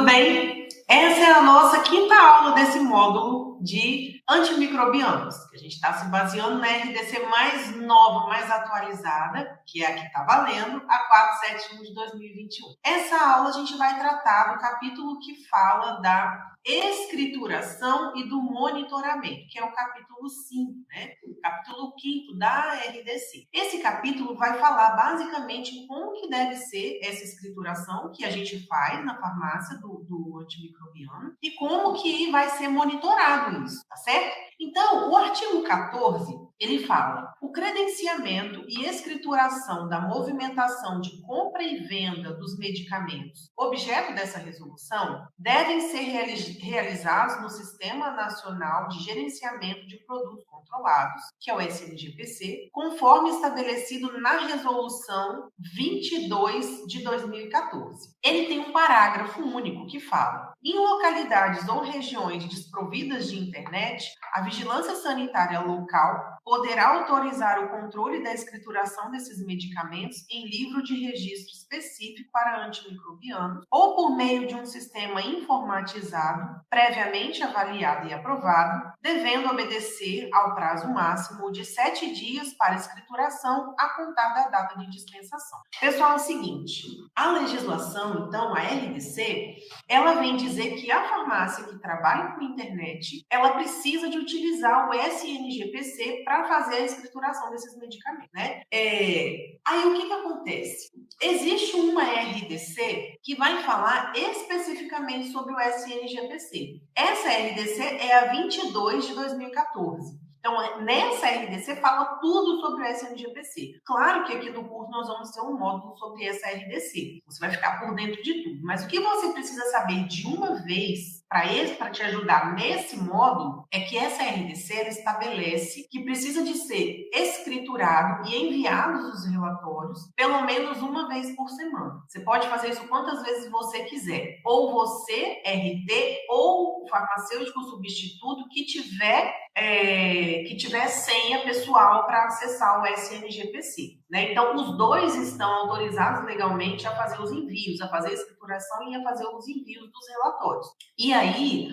tudo bem? Essa é a nossa quinta aula desse módulo de antimicrobianos, que a gente está se baseando na RDC mais nova, mais atualizada, que é a que está valendo, a 471 de 2021. Essa aula a gente vai tratar do capítulo que fala da escrituração e do monitoramento, que é o capítulo 5, né? O capítulo 5 da RDC. Esse capítulo vai falar basicamente em como que deve ser essa escrituração que a gente faz na farmácia do antimicrobiano e como que vai ser monitorado isso, tá certo? Então, o artigo 14, ele fala: o credenciamento e escrituração da movimentação de compra e venda dos medicamentos objeto dessa resolução devem ser realizados no Sistema Nacional de Gerenciamento de Produtos Controlados, que é o SNGPC, conforme estabelecido na Resolução 22 de 2014. Ele tem um parágrafo único que fala: em localidades ou regiões desprovidas de internet, a vigilância sanitária local poderá autorizar o controle da escrituração desses medicamentos em livro de registro específico para antimicrobianos ou por meio de um sistema informatizado, previamente avaliado e aprovado, devendo obedecer ao prazo máximo de 7 dias para escrituração a contar da data de dispensação. Pessoal, é o seguinte, a legislação, então, a RDC, ela vem dizer que a farmácia que trabalha com internet, ela precisa de utilizar o SNGPC para fazer a escrituração desses medicamentos, né? Aí o que acontece? Existe uma RDC que vai falar especificamente sobre o SNGPC. Essa RDC é a 22 de 2014. Então, nessa RDC fala tudo sobre o SNGPC. Claro que aqui no curso nós vamos ter um módulo sobre essa RDC. Você vai ficar por dentro de tudo. Mas o que você precisa saber de uma vez para te ajudar nesse módulo é que essa RDC ela estabelece que precisa de ser escriturado e enviados os relatórios pelo menos uma vez por semana. Você pode fazer isso quantas vezes você quiser. Ou você, RT, ou o farmacêutico substituto que tiver senha pessoal para acessar o SNGPC. Né? Então, os dois estão autorizados legalmente a fazer os envios, a fazer a escrituração e a fazer os envios dos relatórios. E aí,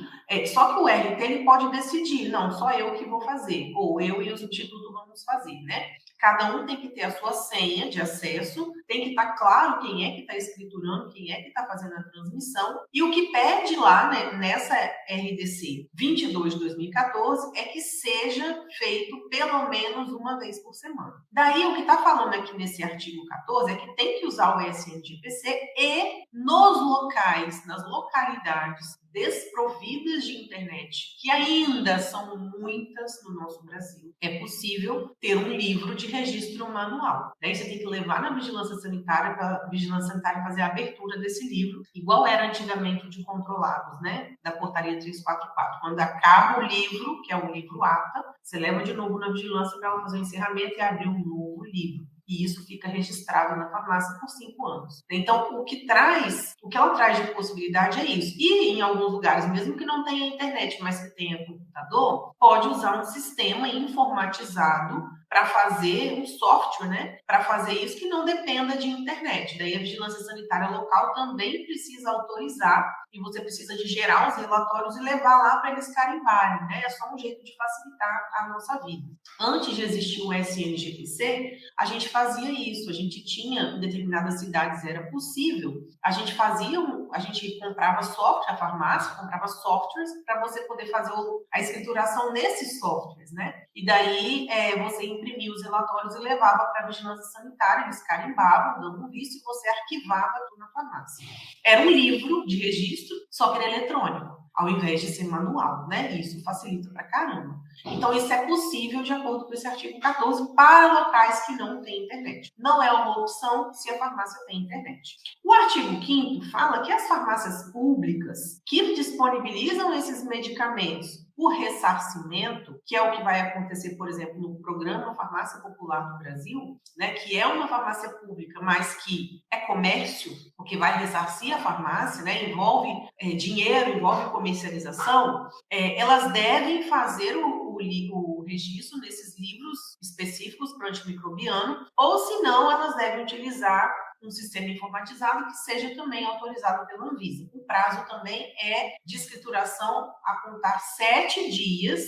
só que o RT ele pode decidir, não, só eu que vou fazer, ou eu e o substituto vamos fazer, né? Cada um tem que ter a sua senha de acesso, tem que estar claro quem é que está escriturando, quem é que está fazendo a transmissão. E o que pede lá, né, nessa RDC 22 de 2014 é que seja feito pelo menos uma vez por semana. Daí, o que está falando aqui nesse artigo 14 é que tem que usar o SNGPC e nos locais, nas localidades desprovidas de internet, que ainda são muitas no nosso Brasil, é possível ter um livro de registro manual. Daí você tem que levar na vigilância sanitária para a vigilância sanitária fazer a abertura desse livro, igual era antigamente de controlados, né? Da portaria 344. Quando acaba o livro, que é o livro ATA, você leva de novo na vigilância para ela fazer o encerramento e abrir um novo livro. E isso fica registrado na farmácia por 5 anos. Então, o que ela traz de possibilidade é isso. E em alguns lugares, mesmo que não tenha internet, mas que tenha computador, pode usar um sistema informatizado para fazer um software, né? Para fazer isso que não dependa de internet. Daí a vigilância sanitária local também precisa autorizar e você precisa de gerar os relatórios e levar lá para eles carimbarem, né? É só um jeito de facilitar a nossa vida. Antes de existir o SNGPC, a gente fazia isso, a gente tinha, em determinadas cidades era possível, a gente comprava software, a farmácia comprava softwares para você poder fazer a escrituração nesses softwares, né? E daí você imprimia os relatórios e levava para a vigilância sanitária, eles carimbavam, dando um visto e você arquivava tudo na farmácia. Era um livro de registro, só que era eletrônico, ao invés de ser manual, né? Isso facilita pra caramba. Então, isso é possível de acordo com esse artigo 14 para locais que não têm internet. Não é uma opção se a farmácia tem internet. O artigo 5º fala que as farmácias públicas que disponibilizam esses medicamentos por ressarcimento, que é o que vai acontecer, por exemplo, no programa Farmácia Popular no Brasil, né, que é uma farmácia pública, mas que é comércio, porque vai ressarcir a farmácia, né, envolve dinheiro, envolve comercialização, elas devem fazer o registro nesses livros específicos para o antimicrobiano, ou se não, elas devem utilizar um sistema informatizado que seja também autorizado pela Anvisa. O prazo também é de escrituração a contar 7 dias,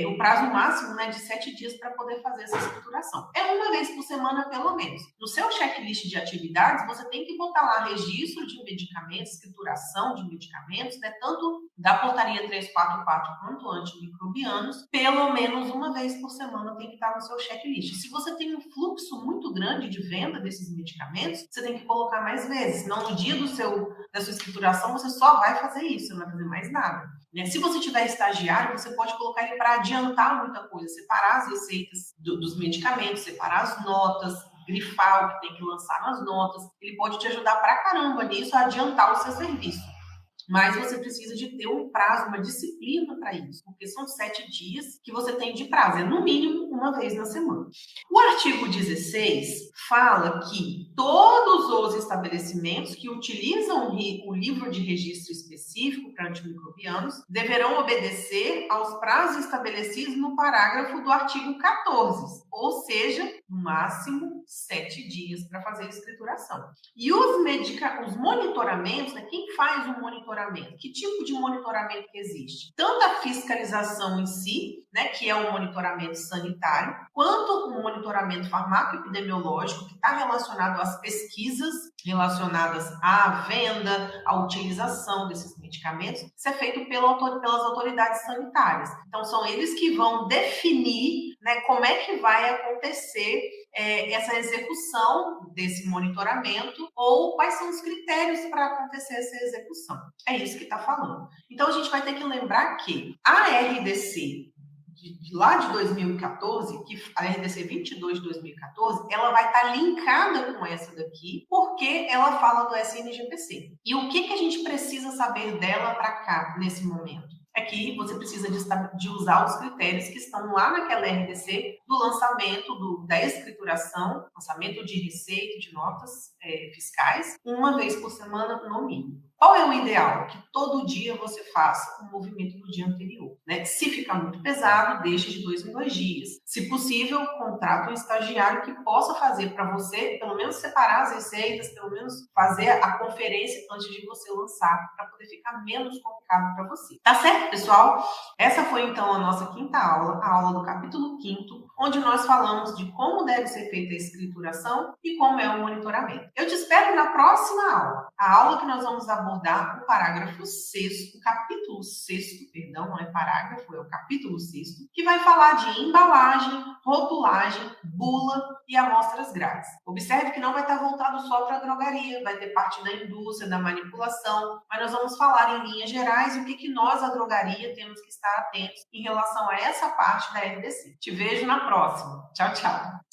o prazo máximo, né, de 7 dias para poder fazer essa escrituração. É uma vez por semana, pelo menos. No seu checklist de atividades, você tem que botar lá registro de medicamentos, escrituração de medicamentos, né, tanto da portaria 344 quanto antimicrobianos, pelo menos uma vez por semana tem que estar no seu checklist. Se você tem um fluxo muito grande de venda desses medicamentos, você tem que colocar mais vezes. Senão, no dia da sua escrituração, você só vai fazer isso, você não vai fazer mais nada. Se você tiver estagiário, você pode colocar ele para adiantar muita coisa, separar as receitas dos medicamentos, separar as notas, grifar o que tem que lançar nas notas. Ele pode te ajudar pra caramba nisso, a adiantar o seu serviço. Mas você precisa de ter um prazo, uma disciplina para isso, porque são 7 dias que você tem de prazo, é no mínimo uma vez na semana. O artigo 16 fala que todos os estabelecimentos que utilizam o livro de registro específico para antimicrobianos deverão obedecer aos prazos estabelecidos no parágrafo do artigo 14, ou seja, no máximo 7 dias para fazer a escrituração. E os monitoramentos, né, quem faz o monitoramento? Que tipo de monitoramento que existe? Tanto a fiscalização em si, né, que é o monitoramento sanitário, quanto o monitoramento farmacoepidemiológico, que está relacionado às pesquisas relacionadas à venda, à utilização desses medicamentos, isso é feito pelas autoridades sanitárias. Então, são eles que vão definir, né, como é que vai acontecer essa execução desse monitoramento ou quais são os critérios para acontecer essa execução. É isso que está falando. Então, a gente vai ter que lembrar que a RDC lá de 2014, a RDC 22 de 2014, ela vai estar linkada com essa daqui, porque ela fala do SNGPC. E o que a gente precisa saber dela para cá, nesse momento? É que você precisa de usar os critérios que estão lá naquela RDC do lançamento da escrituração, lançamento de receita, de notas fiscais, uma vez por semana no mínimo. Qual é o ideal? Que todo dia você faça o movimento do dia anterior, né? Se ficar muito pesado, deixe de 2 em 2 dias. Se possível, contrate um estagiário que possa fazer para você, pelo menos separar as receitas, pelo menos fazer a conferência antes de você lançar, para poder ficar menos complicado para você. Tá certo, pessoal? Essa foi, então, a nossa quinta aula, a aula do capítulo 5º, onde nós falamos de como deve ser feita a escrituração e como é o monitoramento. Eu te espero na próxima aula. A aula que nós vamos abordar o parágrafo 6º, o capítulo 6º, perdão, não é parágrafo, é o capítulo 6º, que vai falar de embalagem, rotulagem, bula e amostras grátis. Observe que não vai estar voltado só para a drogaria, vai ter parte da indústria, da manipulação, mas nós vamos falar em linhas gerais o que nós, a drogaria, temos que estar atentos em relação a essa parte da RDC. Te vejo na próxima. Tchau, tchau.